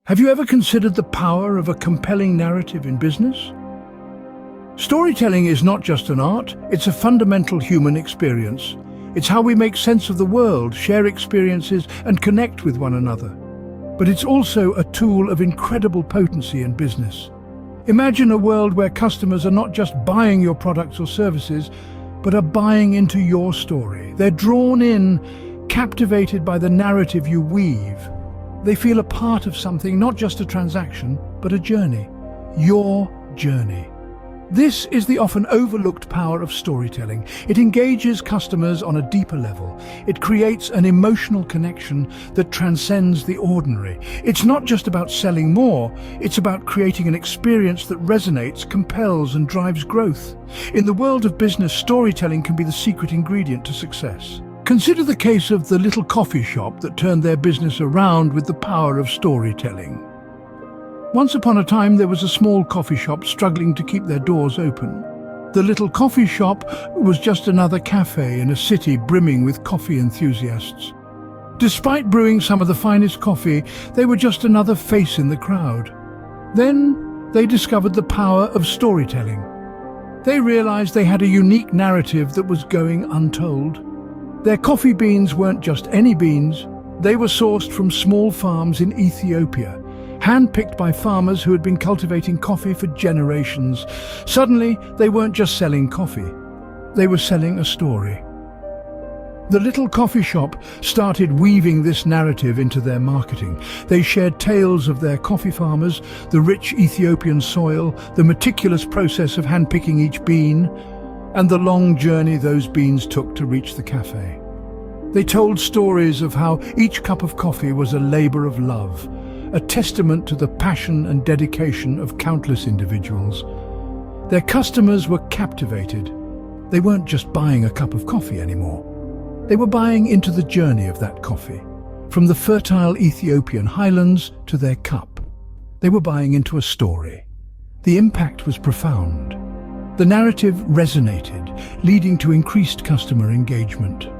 Have you ever considered the power of a compelling narrative in business? Storytelling is not just an art, it's a fundamental human experience. It's how we make sense of the world, share experiences, and connect with one another. But it's also a tool of incredible potency in business. Imagine a world where customers are not just buying your products or services, but are buying into your story. They're drawn in, captivated by the narrative you weave. They feel a part of something, not just a transaction, but a journey. Your journey. This is the often overlooked power of storytelling. It engages customers on a deeper level. It creates an emotional connection that transcends the ordinary. It's not just about selling more, it's about creating an experience that resonates, compels, and drives growth. In the world of business, storytelling can be the secret ingredient to success. Consider the case of the little coffee shop that turned their business around with the power of storytelling. Once upon a time, there was a small coffee shop struggling to keep their doors open. The little coffee shop was just another cafe in a city brimming with coffee enthusiasts. Despite brewing some of the finest coffee, they were just another face in the crowd. Then they discovered the power of storytelling. They realized they had a unique narrative that was going untold. Their coffee beans weren't just any beans. They were sourced from small farms in Ethiopia, hand-picked by farmers who had been cultivating coffee for generations. Suddenly, they weren't just selling coffee. They were selling a story. The little coffee shop started weaving this narrative into their marketing. They shared tales of their coffee farmers, the rich Ethiopian soil, the meticulous process of hand-picking each bean, and the long journey those beans took to reach the cafe. They told stories of how each cup of coffee was a labor of love, a testament to the passion and dedication of countless individuals. Their customers were captivated. They weren't just buying a cup of coffee anymore. They were buying into the journey of that coffee, from the fertile Ethiopian highlands to their cup. They were buying into a story. The impact was profound. The narrative resonated, leading to increased customer engagement.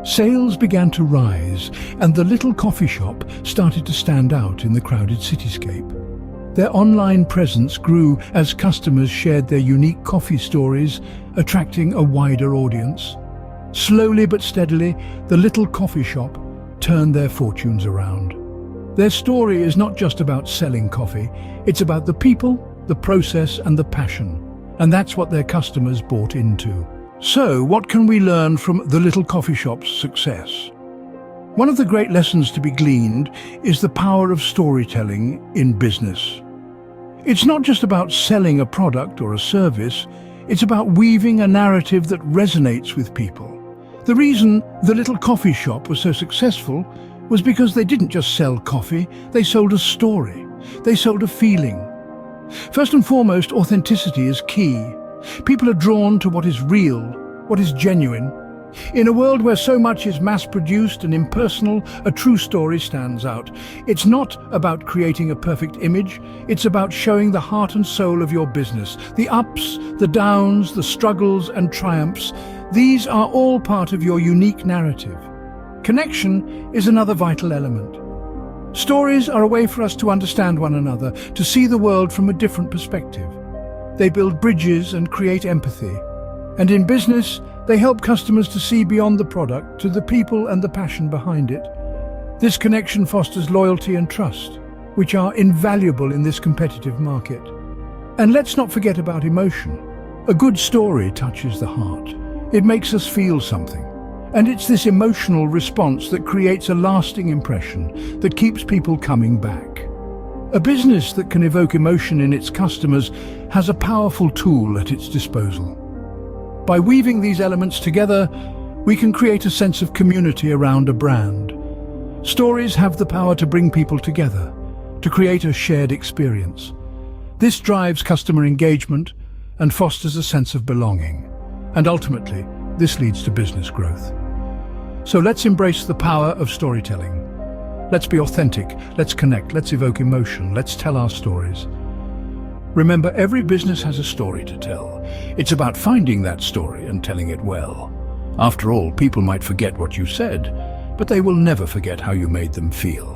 Sales began to rise, and the little coffee shop started to stand out in the crowded cityscape. Their online presence grew as customers shared their unique coffee stories, attracting a wider audience. Slowly but steadily, the little coffee shop turned their fortunes around. Their story is not just about selling coffee, it's about the people, the process, and the passion. And that's what their customers bought into. So, what can we learn from the little coffee shop's success? One of the great lessons to be gleaned is the power of storytelling in business. It's not just about selling a product or a service, it's about weaving a narrative that resonates with people. The reason the little coffee shop was so successful was because they didn't just sell coffee, they sold a story. They sold a feeling. First and foremost, authenticity is key. People are drawn to what is real, what is genuine. In a world where so much is mass-produced and impersonal, a true story stands out. It's not about creating a perfect image, it's about showing the heart and soul of your business. The ups, the downs, the struggles and triumphs, these are all part of your unique narrative. Connection is another vital element. Stories are a way for us to understand one another, to see the world from a different perspective. They build bridges and create empathy. And in business, they help customers to see beyond the product to the people and the passion behind it. This connection fosters loyalty and trust, which are invaluable in this competitive market. And let's not forget about emotion. A good story touches the heart. It makes us feel something. And it's this emotional response that creates a lasting impression that keeps people coming back. A business that can evoke emotion in its customers has a powerful tool at its disposal. By weaving these elements together, we can create a sense of community around a brand. Stories have the power to bring people together, to create a shared experience. This drives customer engagement and fosters a sense of belonging. And ultimately, this leads to business growth. So let's embrace the power of storytelling. Let's be authentic, let's connect, let's evoke emotion, let's tell our stories. Remember, every business has a story to tell. It's about finding that story and telling it well. After all, people might forget what you said, but they will never forget how you made them feel.